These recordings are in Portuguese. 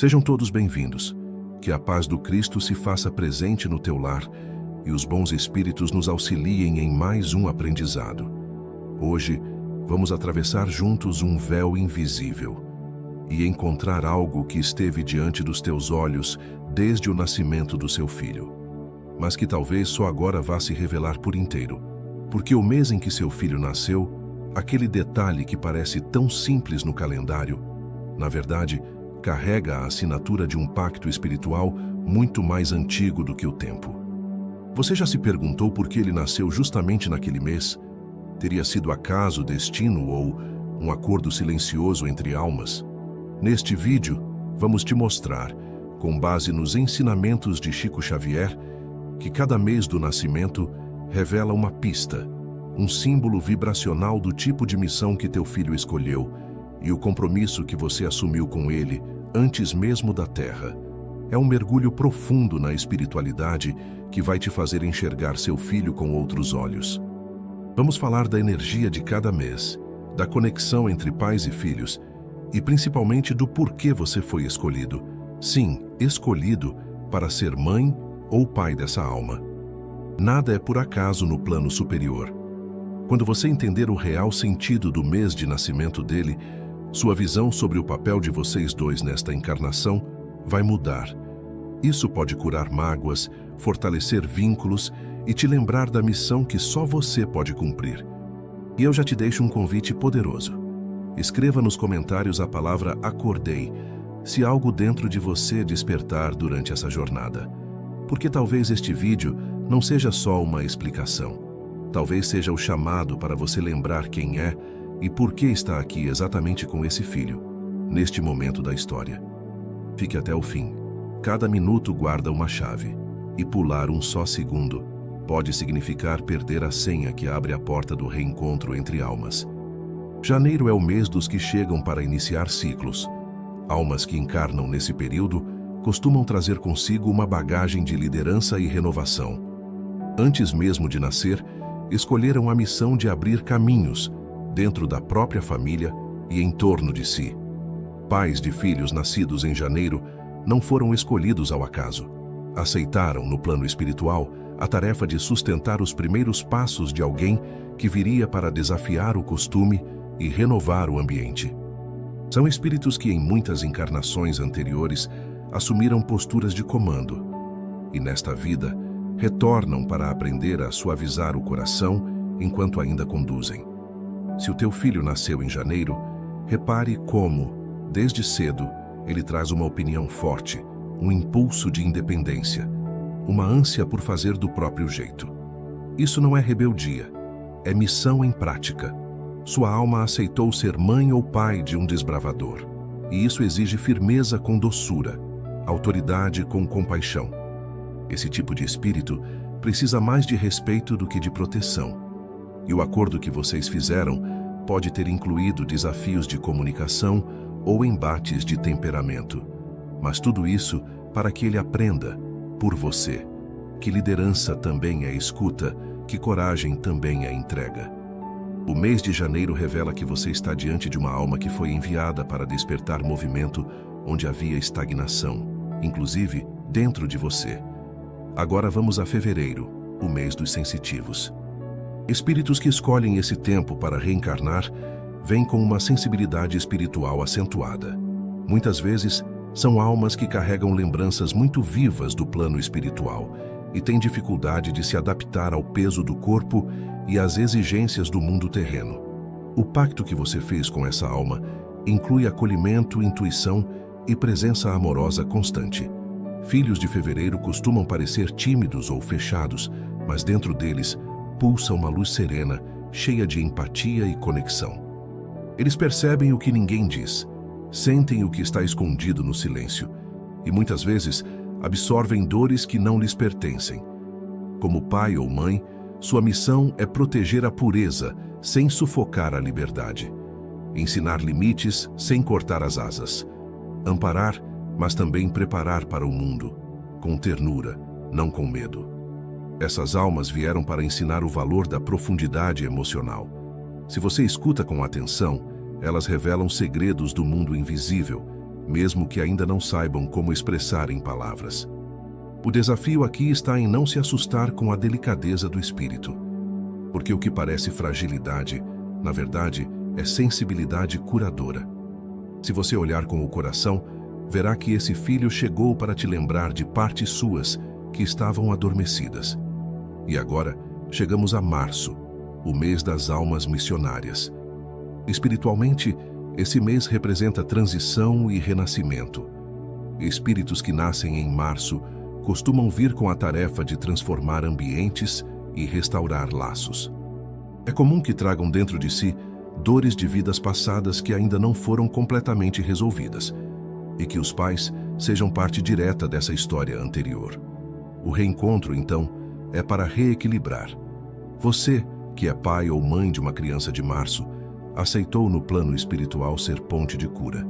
Sejam todos bem-vindos. Que a paz do Cristo se faça presente no teu lar e os bons espíritos nos auxiliem em mais um aprendizado. Hoje, vamos atravessar juntos um véu invisível e encontrar algo que esteve diante dos teus olhos desde o nascimento do seu filho, mas que talvez só agora vá se revelar por inteiro, porque o mês em que seu filho nasceu, aquele detalhe que parece tão simples no calendário, na verdade, carrega a assinatura de um pacto espiritual muito mais antigo do que o tempo. Você já se perguntou por que ele nasceu justamente naquele mês? Teria sido acaso, destino ou um acordo silencioso entre almas? Neste vídeo, vamos te mostrar, com base nos ensinamentos de Chico Xavier, que cada mês do nascimento revela uma pista, um símbolo vibracional do tipo de missão que teu filho escolheu e o compromisso que você assumiu com ele antes mesmo da Terra. É um mergulho profundo na espiritualidade que vai te fazer enxergar seu filho com outros olhos. Vamos falar da energia de cada mês, da conexão entre pais e filhos e principalmente do porquê você foi escolhido. Sim, escolhido para ser mãe ou pai dessa alma. Nada é por acaso no plano superior. Quando você entender o real sentido do mês de nascimento dele, sua visão sobre o papel de vocês dois nesta encarnação vai mudar. Isso pode curar mágoas, fortalecer vínculos e te lembrar da missão que só você pode cumprir. E eu já te deixo um convite poderoso. Escreva nos comentários a palavra acordei, se algo dentro de você despertar durante essa jornada. Porque talvez este vídeo não seja só uma explicação. Talvez seja o chamado para você lembrar quem é e por que está aqui exatamente com esse filho, neste momento da história. Fique até o fim. Cada minuto guarda uma chave, e pular um só segundo pode significar perder a senha que abre a porta do reencontro entre almas. Janeiro é o mês dos que chegam para iniciar ciclos. Almas que encarnam nesse período costumam trazer consigo uma bagagem de liderança e renovação. Antes mesmo de nascer, escolheram a missão de abrir caminhos dentro da própria família e em torno de si. Pais de filhos nascidos em janeiro não foram escolhidos ao acaso. Aceitaram, no plano espiritual, a tarefa de sustentar os primeiros passos de alguém que viria para desafiar o costume e renovar o ambiente. São espíritos que, em muitas encarnações anteriores, assumiram posturas de comando e, nesta vida, retornam para aprender a suavizar o coração enquanto ainda conduzem. Se o teu filho nasceu em janeiro, repare como, desde cedo, ele traz uma opinião forte, um impulso de independência, uma ânsia por fazer do próprio jeito. Isso não é rebeldia, é missão em prática. Sua alma aceitou ser mãe ou pai de um desbravador, e isso exige firmeza com doçura, autoridade com compaixão. Esse tipo de espírito precisa mais de respeito do que de proteção. E o acordo que vocês fizeram pode ter incluído desafios de comunicação ou embates de temperamento. Mas tudo isso para que ele aprenda, por você, que liderança também é escuta, que coragem também é entrega. O mês de janeiro revela que você está diante de uma alma que foi enviada para despertar movimento onde havia estagnação, inclusive dentro de você. Agora vamos a fevereiro, o mês dos sensitivos. Espíritos que escolhem esse tempo para reencarnar vêm com uma sensibilidade espiritual acentuada. Muitas vezes, são almas que carregam lembranças muito vivas do plano espiritual e têm dificuldade de se adaptar ao peso do corpo e às exigências do mundo terreno. O pacto que você fez com essa alma inclui acolhimento, intuição e presença amorosa constante. Filhos de fevereiro costumam parecer tímidos ou fechados, mas dentro deles pulsa uma luz serena, cheia de empatia e conexão. Eles percebem o que ninguém diz, sentem o que está escondido no silêncio e muitas vezes absorvem dores que não lhes pertencem. Como pai ou mãe, sua missão é proteger a pureza sem sufocar a liberdade, ensinar limites sem cortar as asas, amparar, mas também preparar para o mundo, com ternura, não com medo. Essas almas vieram para ensinar o valor da profundidade emocional. Se você escuta com atenção, elas revelam segredos do mundo invisível, mesmo que ainda não saibam como expressar em palavras. O desafio aqui está em não se assustar com a delicadeza do espírito, porque o que parece fragilidade, na verdade, é sensibilidade curadora. Se você olhar com o coração, verá que esse filho chegou para te lembrar de partes suas que estavam adormecidas. E agora chegamos a março, o mês das almas missionárias. Espiritualmente, esse mês representa transição e renascimento. Espíritos que nascem em março costumam vir com a tarefa de transformar ambientes e restaurar laços. É comum que tragam dentro de si dores de vidas passadas que ainda não foram completamente resolvidas, e que os pais sejam parte direta dessa história anterior. O reencontro, então, é para reequilibrar. Você, que é pai ou mãe de uma criança de março, aceitou no plano espiritual ser ponte de cura.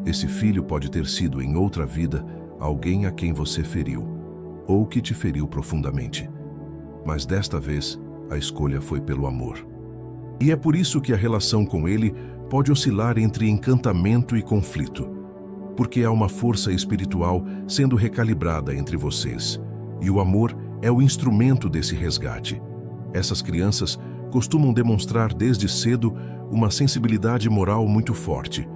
Esse filho pode ter sido, em outra vida, alguém a quem você feriu, ou que te feriu profundamente. Mas desta vez, a escolha foi pelo amor. E é por isso que a relação com ele pode oscilar entre encantamento e conflito, porque há uma força espiritual sendo recalibrada entre vocês, e o amor é o instrumento desse resgate. Essas crianças costumam demonstrar desde cedo uma sensibilidade moral muito forte.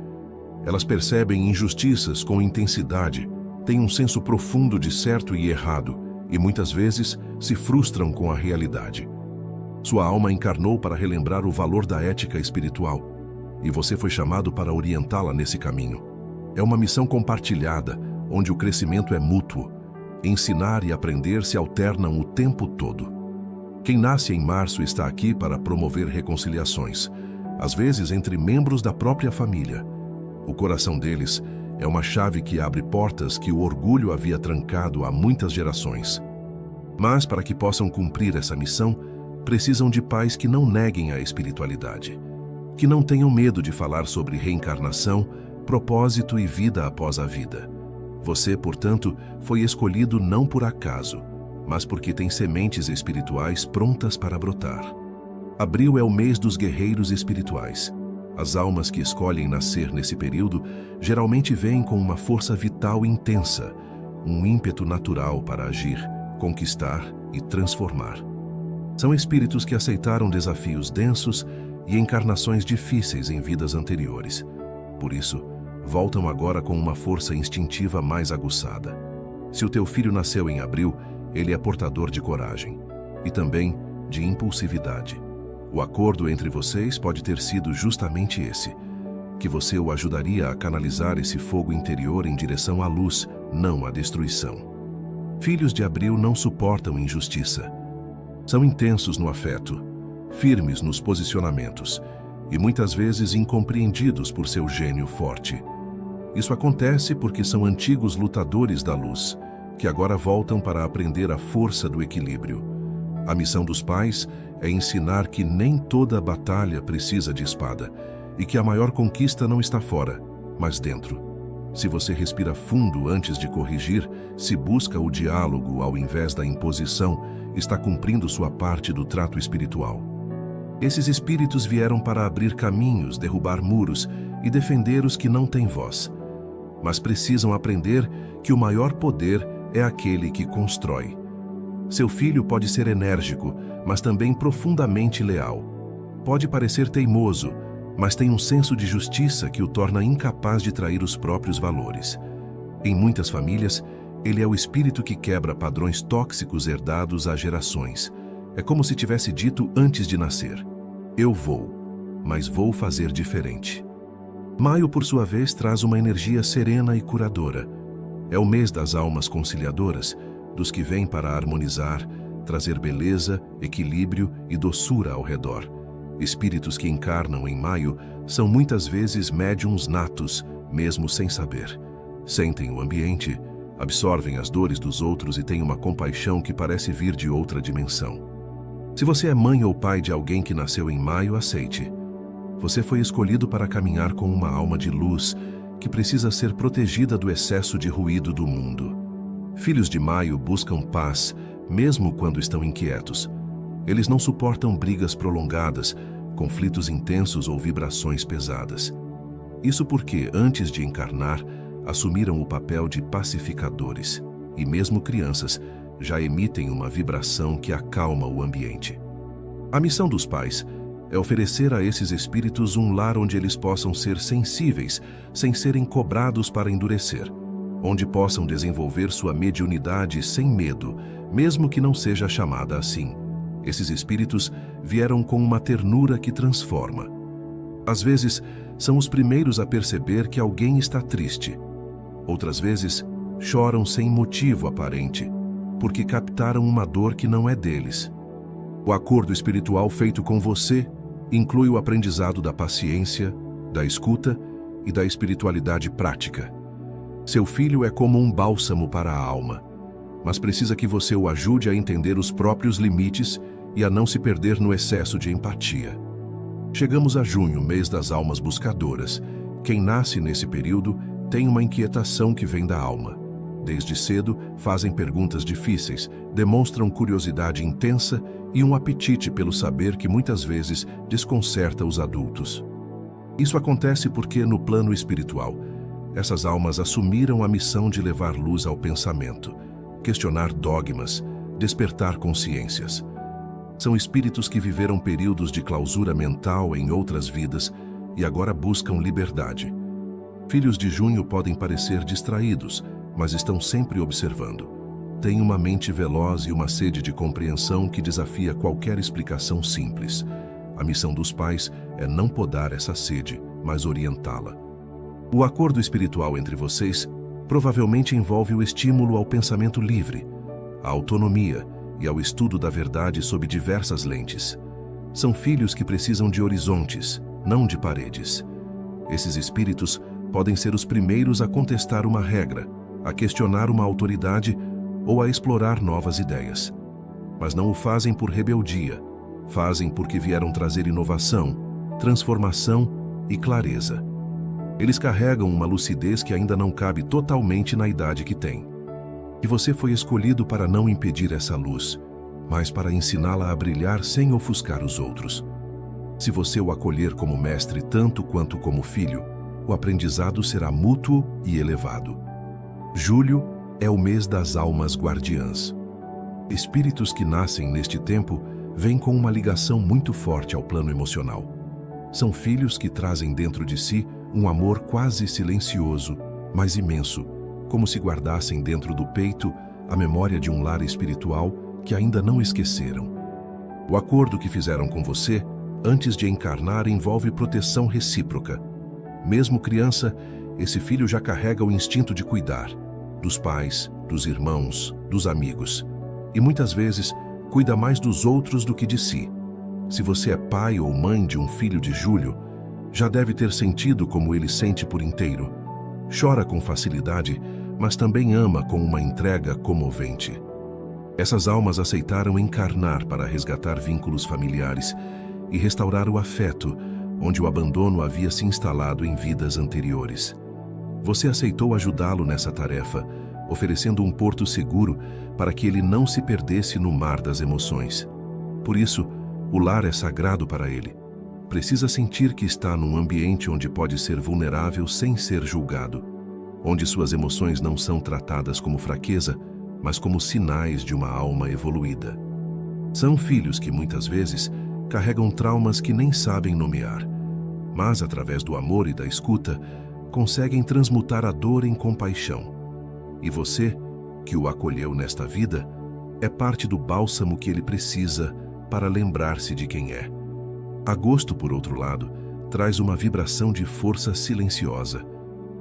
Elas percebem injustiças com intensidade, têm um senso profundo de certo e errado, e muitas vezes se frustram com a realidade. Sua alma encarnou para relembrar o valor da ética espiritual, e você foi chamado para orientá-la nesse caminho. É uma missão compartilhada, onde o crescimento é mútuo. Ensinar e aprender se alternam o tempo todo. Quem nasce em março está aqui para promover reconciliações, às vezes entre membros da própria família. O coração deles é uma chave que abre portas que o orgulho havia trancado há muitas gerações. Mas, para que possam cumprir essa missão, precisam de pais que não neguem a espiritualidade, que não tenham medo de falar sobre reencarnação, propósito e vida após a vida. Você, portanto, foi escolhido não por acaso, mas porque tem sementes espirituais prontas para brotar. Abril é o mês dos guerreiros espirituais. As almas que escolhem nascer nesse período geralmente vêm com uma força vital intensa, um ímpeto natural para agir, conquistar e transformar. São espíritos que aceitaram desafios densos e encarnações difíceis em vidas anteriores. Por isso, voltam agora com uma força instintiva mais aguçada. Se o teu filho nasceu em abril, ele é portador de coragem e também de impulsividade. O acordo entre vocês pode ter sido justamente esse, que você o ajudaria a canalizar esse fogo interior em direção à luz, não à destruição. Filhos de abril não suportam injustiça. São intensos no afeto, firmes nos posicionamentos e muitas vezes incompreendidos por seu gênio forte. Isso acontece porque são antigos lutadores da luz, que agora voltam para aprender a força do equilíbrio. A missão dos pais é ensinar que nem toda batalha precisa de espada e que a maior conquista não está fora, mas dentro. Se você respira fundo antes de corrigir, se busca o diálogo ao invés da imposição, está cumprindo sua parte do trato espiritual. Esses espíritos vieram para abrir caminhos, derrubar muros e defender os que não têm voz. Mas precisam aprender que o maior poder é aquele que constrói. Seu filho pode ser enérgico, mas também profundamente leal. Pode parecer teimoso, mas tem um senso de justiça que o torna incapaz de trair os próprios valores. Em muitas famílias, ele é o espírito que quebra padrões tóxicos herdados há gerações. É como se tivesse dito antes de nascer: eu vou, mas vou fazer diferente. Maio, por sua vez, traz uma energia serena e curadora. É o mês das almas conciliadoras, dos que vêm para harmonizar, trazer beleza, equilíbrio e doçura ao redor. Espíritos que encarnam em maio são muitas vezes médiuns natos, mesmo sem saber. Sentem o ambiente, absorvem as dores dos outros e têm uma compaixão que parece vir de outra dimensão. Se você é mãe ou pai de alguém que nasceu em maio, aceite. Você foi escolhido para caminhar com uma alma de luz que precisa ser protegida do excesso de ruído do mundo. Filhos de maio buscam paz, mesmo quando estão inquietos. Eles não suportam brigas prolongadas, conflitos intensos ou vibrações pesadas. Isso porque, antes de encarnar, assumiram o papel de pacificadores e mesmo crianças já emitem uma vibração que acalma o ambiente. A missão dos pais é oferecer a esses espíritos um lar onde eles possam ser sensíveis, sem serem cobrados para endurecer, onde possam desenvolver sua mediunidade sem medo, mesmo que não seja chamada assim. Esses espíritos vieram com uma ternura que transforma. Às vezes, são os primeiros a perceber que alguém está triste. Outras vezes, choram sem motivo aparente, porque captaram uma dor que não é deles. O acordo espiritual feito com você inclui o aprendizado da paciência, da escuta e da espiritualidade prática. Seu filho é como um bálsamo para a alma, mas precisa que você o ajude a entender os próprios limites e a não se perder no excesso de empatia. Chegamos a junho, mês das almas buscadoras. Quem nasce nesse período tem uma inquietação que vem da alma. Desde cedo, fazem perguntas difíceis, demonstram curiosidade intensa e um apetite pelo saber que muitas vezes desconcerta os adultos. Isso acontece porque, no plano espiritual, essas almas assumiram a missão de levar luz ao pensamento, questionar dogmas, despertar consciências. São espíritos que viveram períodos de clausura mental em outras vidas e agora buscam liberdade. Filhos de junho podem parecer distraídos, mas estão sempre observando. Têm uma mente veloz e uma sede de compreensão que desafia qualquer explicação simples. A missão dos pais é não podar essa sede, mas orientá-la. O acordo espiritual entre vocês provavelmente envolve o estímulo ao pensamento livre, à autonomia e ao estudo da verdade sob diversas lentes. São filhos que precisam de horizontes, não de paredes. Esses espíritos podem ser os primeiros a contestar uma regra, a questionar uma autoridade ou a explorar novas ideias. Mas não o fazem por rebeldia, fazem porque vieram trazer inovação, transformação e clareza. Eles carregam uma lucidez que ainda não cabe totalmente na idade que têm. E você foi escolhido para não impedir essa luz, mas para ensiná-la a brilhar sem ofuscar os outros. Se você o acolher como mestre tanto quanto como filho, o aprendizado será mútuo e elevado. Julho é o mês das almas guardiãs. Espíritos que nascem neste tempo vêm com uma ligação muito forte ao plano emocional. São filhos que trazem dentro de si um amor quase silencioso, mas imenso, como se guardassem dentro do peito a memória de um lar espiritual que ainda não esqueceram. O acordo que fizeram com você, antes de encarnar, envolve proteção recíproca. Mesmo criança, esse filho já carrega o instinto de cuidar, dos pais, dos irmãos, dos amigos. E muitas vezes, cuida mais dos outros do que de si. Se você é pai ou mãe de um filho de Julho, já deve ter sentido como ele sente por inteiro. Chora com facilidade, mas também ama com uma entrega comovente. Essas almas aceitaram encarnar para resgatar vínculos familiares e restaurar o afeto, onde o abandono havia se instalado em vidas anteriores. Você aceitou ajudá-lo nessa tarefa, oferecendo um porto seguro para que ele não se perdesse no mar das emoções. Por isso, o lar é sagrado para ele. Precisa sentir que está num ambiente onde pode ser vulnerável sem ser julgado, onde suas emoções não são tratadas como fraqueza, mas como sinais de uma alma evoluída. São filhos que muitas vezes carregam traumas que nem sabem nomear, mas através do amor e da escuta, conseguem transmutar a dor em compaixão. E você, que o acolheu nesta vida, é parte do bálsamo que ele precisa para lembrar-se de quem é. Agosto, por outro lado, traz uma vibração de força silenciosa.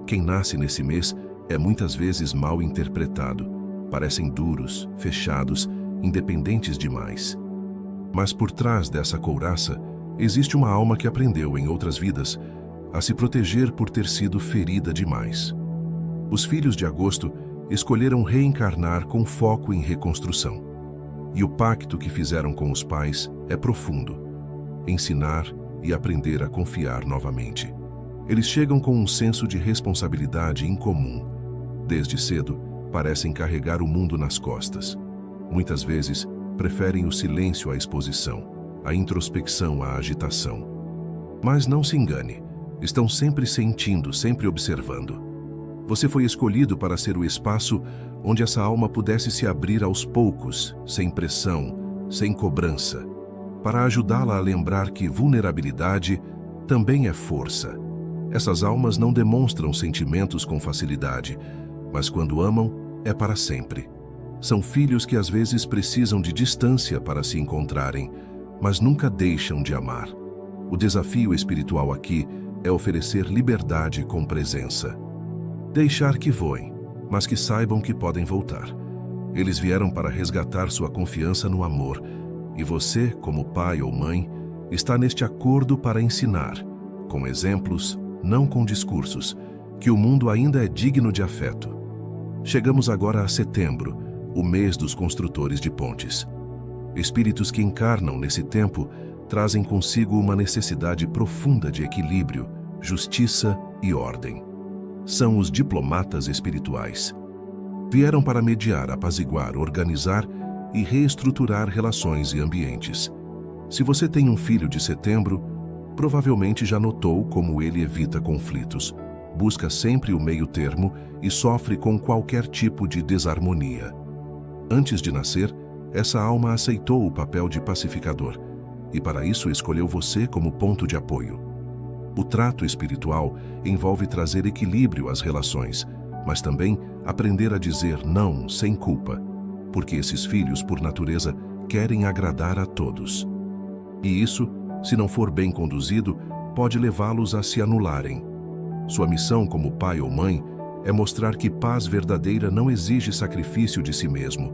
Quem nasce nesse mês é muitas vezes mal interpretado. Parecem duros, fechados, independentes demais. Mas por trás dessa couraça, existe uma alma que aprendeu em outras vidas a se proteger por ter sido ferida demais. Os filhos de Agosto escolheram reencarnar com foco em reconstrução. E o pacto que fizeram com os pais é profundo: ensinar e aprender a confiar novamente. Eles chegam com um senso de responsabilidade incomum. Desde cedo, parecem carregar o mundo nas costas. Muitas vezes, preferem o silêncio à exposição, a introspecção à agitação. Mas não se engane, estão sempre sentindo, sempre observando. Você foi escolhido para ser o espaço onde essa alma pudesse se abrir aos poucos, sem pressão, sem cobrança, para ajudá-la a lembrar que vulnerabilidade também é força. Essas almas não demonstram sentimentos com facilidade, mas quando amam, é para sempre. São filhos que às vezes precisam de distância para se encontrarem, mas nunca deixam de amar. O desafio espiritual aqui é oferecer liberdade com presença. Deixar que voem, mas que saibam que podem voltar. Eles vieram para resgatar sua confiança no amor, e você, como pai ou mãe, está neste acordo para ensinar, com exemplos, não com discursos, que o mundo ainda é digno de afeto. Chegamos agora a setembro, o mês dos construtores de pontes. Espíritos que encarnam nesse tempo trazem consigo uma necessidade profunda de equilíbrio, justiça e ordem. São os diplomatas espirituais. Vieram para mediar, apaziguar, organizar e reestruturar relações e ambientes. Se você tem um filho de setembro, provavelmente já notou como ele evita conflitos, busca sempre o meio termo e sofre com qualquer tipo de desarmonia. Antes de nascer, essa alma aceitou o papel de pacificador e para isso escolheu você como ponto de apoio. O trato espiritual envolve trazer equilíbrio às relações, mas também aprender a dizer não sem culpa, porque esses filhos, por natureza, querem agradar a todos. E isso, se não for bem conduzido, pode levá-los a se anularem. Sua missão como pai ou mãe é mostrar que paz verdadeira não exige sacrifício de si mesmo,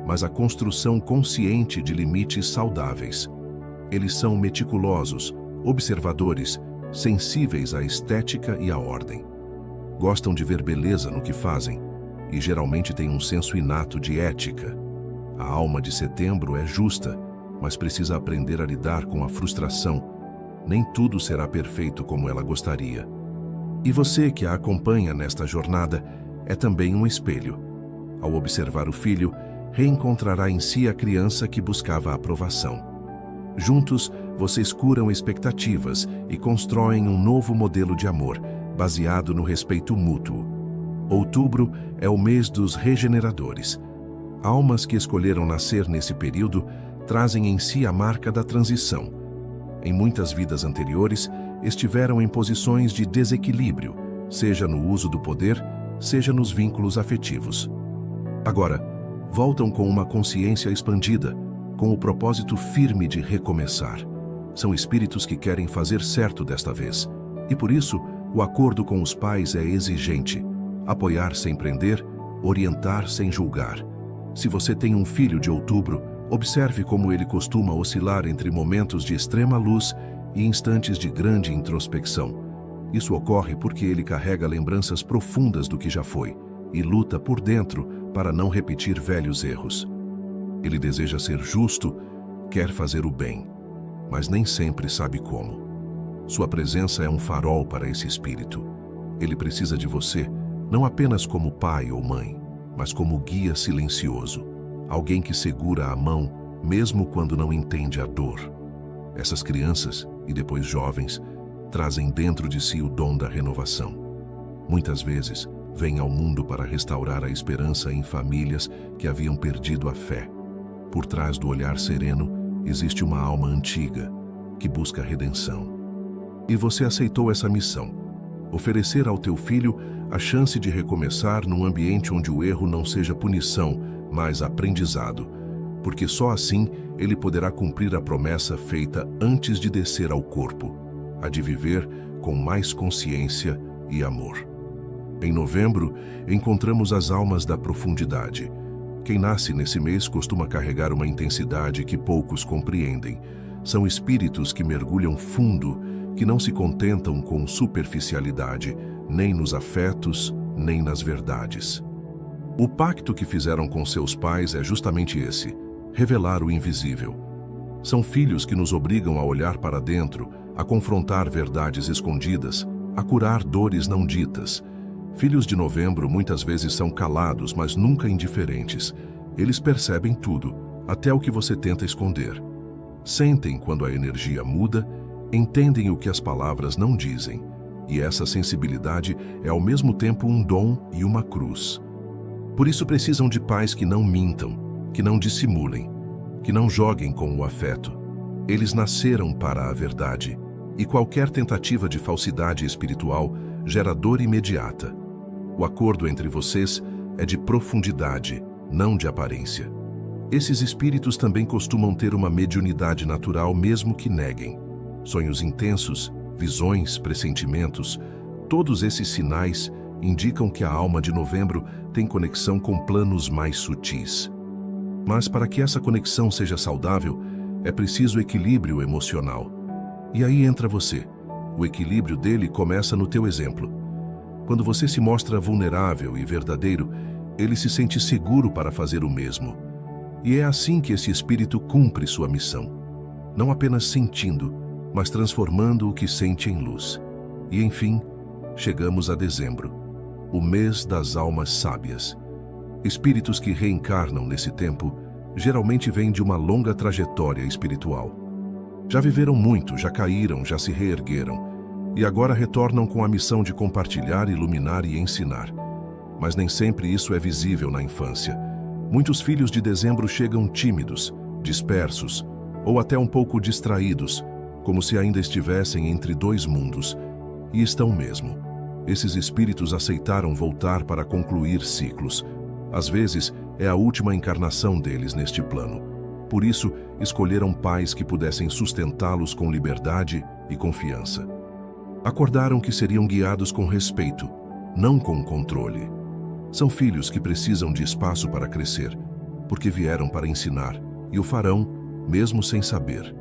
mas a construção consciente de limites saudáveis. Eles são meticulosos, observadores, sensíveis à estética e à ordem. Gostam de ver beleza no que fazem e geralmente têm um senso inato de ética. A alma de setembro é justa, mas precisa aprender a lidar com a frustração. Nem tudo será perfeito como ela gostaria. E você que a acompanha nesta jornada é também um espelho. Ao observar o filho, reencontrará em si a criança que buscava a aprovação. Juntos, vocês curam expectativas e constroem um novo modelo de amor, baseado no respeito mútuo. Outubro é o mês dos regeneradores. Almas que escolheram nascer nesse período trazem em si a marca da transição. Em muitas vidas anteriores, estiveram em posições de desequilíbrio, seja no uso do poder, seja nos vínculos afetivos. Agora, voltam com uma consciência expandida, com o propósito firme de recomeçar. São espíritos que querem fazer certo desta vez. E por isso, o acordo com os pais é exigente. Apoiar sem prender, orientar sem julgar. Se você tem um filho de outubro, observe como ele costuma oscilar entre momentos de extrema luz e instantes de grande introspecção. Isso ocorre porque ele carrega lembranças profundas do que já foi e luta por dentro para não repetir velhos erros. Ele deseja ser justo, quer fazer o bem, mas nem sempre sabe como. Sua presença é um farol para esse espírito. Ele precisa de você, não apenas como pai ou mãe, mas como guia silencioso, alguém que segura a mão, mesmo quando não entende a dor. Essas crianças, e depois jovens, trazem dentro de si o dom da renovação. Muitas vezes, vêm ao mundo para restaurar a esperança em famílias que haviam perdido a fé. Por trás do olhar sereno, existe uma alma antiga, que busca redenção. E você aceitou essa missão, oferecer ao teu filho a chance de recomeçar num ambiente onde o erro não seja punição, mas aprendizado, porque só assim ele poderá cumprir a promessa feita antes de descer ao corpo, a de viver com mais consciência e amor. Em novembro, encontramos as almas da profundidade. Quem nasce nesse mês costuma carregar uma intensidade que poucos compreendem. São espíritos que mergulham fundo, que não se contentam com superficialidade, nem nos afetos, nem nas verdades. O pacto que fizeram com seus pais é justamente esse: revelar o invisível. São filhos que nos obrigam a olhar para dentro, a confrontar verdades escondidas, a curar dores não ditas. Filhos de novembro muitas vezes são calados, mas nunca indiferentes. Eles percebem tudo, até o que você tenta esconder. Sentem quando a energia muda, entendem o que as palavras não dizem. e essa sensibilidade é ao mesmo tempo um dom e uma cruz. Por isso precisam de pais que não mintam, que não dissimulem, que não joguem com o afeto. Eles nasceram para a verdade, e qualquer tentativa de falsidade espiritual gera dor imediata. O acordo entre vocês é de profundidade, não de aparência. Esses espíritos também costumam ter uma mediunidade natural mesmo que neguem. Sonhos intensos, visões, pressentimentos, todos esses sinais indicam que a alma de Novembro tem conexão com planos mais sutis. Mas para que essa conexão seja saudável, é preciso equilíbrio emocional. E aí entra você. O equilíbrio dele começa no teu exemplo. Quando você se mostra vulnerável e verdadeiro, ele se sente seguro para fazer o mesmo. E é assim que esse espírito cumpre sua missão. Não apenas sentindo, mas transformando o que sente em luz. E enfim, chegamos a dezembro, o mês das almas sábias. Espíritos que reencarnam nesse tempo geralmente vêm de uma longa trajetória espiritual. Já viveram muito, já caíram, já se reergueram, e agora retornam com a missão de compartilhar, iluminar e ensinar. Mas nem sempre isso é visível na infância. Muitos filhos de dezembro chegam tímidos, dispersos, ou até um pouco distraídos, como se ainda estivessem entre dois mundos. E estão mesmo. Esses espíritos aceitaram voltar para concluir ciclos. Às vezes, é a última encarnação deles neste plano. Por isso, escolheram pais que pudessem sustentá-los com liberdade e confiança. Acordaram que seriam guiados com respeito, não com controle. São filhos que precisam de espaço para crescer, porque vieram para ensinar, e o farão, mesmo sem saber.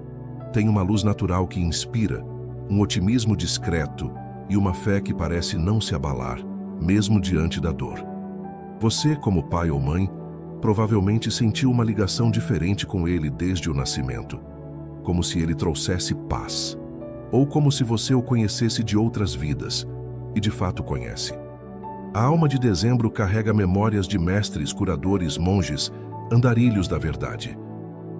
Tem uma luz natural que inspira, um otimismo discreto e uma fé que parece não se abalar, mesmo diante da dor. Você, como pai ou mãe, provavelmente sentiu uma ligação diferente com ele desde o nascimento, como se ele trouxesse paz, ou como se você o conhecesse de outras vidas, e de fato conhece. A alma de dezembro carrega memórias de mestres, curadores, monges, andarilhos da verdade.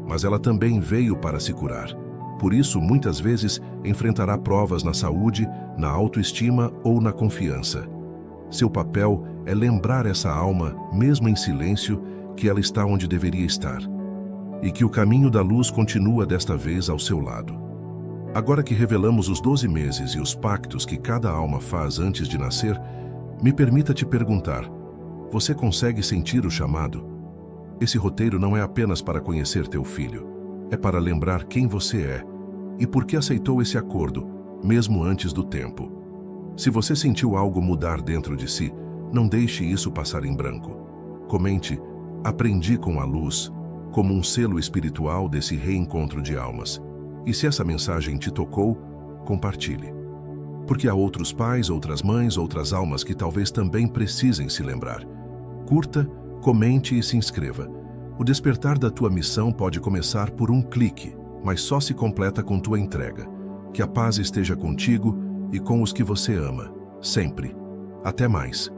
Mas ela também veio para se curar. Por isso, muitas vezes, enfrentará provas na saúde, na autoestima ou na confiança. Seu papel é lembrar essa alma, mesmo em silêncio, que ela está onde deveria estar. E que o caminho da luz continua desta vez ao seu lado. Agora que revelamos os 12 meses e os pactos que cada alma faz antes de nascer, me permita te perguntar, você consegue sentir o chamado? Esse roteiro não é apenas para conhecer teu filho, é para lembrar quem você é e por que aceitou esse acordo, mesmo antes do tempo. Se você sentiu algo mudar dentro de si, não deixe isso passar em branco. Comente, aprendi com a luz, como um selo espiritual desse reencontro de almas. E se essa mensagem te tocou, compartilhe. Porque há outros pais, outras mães, outras almas que talvez também precisem se lembrar. Curta, comente e se inscreva. O despertar da tua missão pode começar por um clique, mas só se completa com tua entrega. Que a paz esteja contigo e com os que você ama, sempre. Até mais.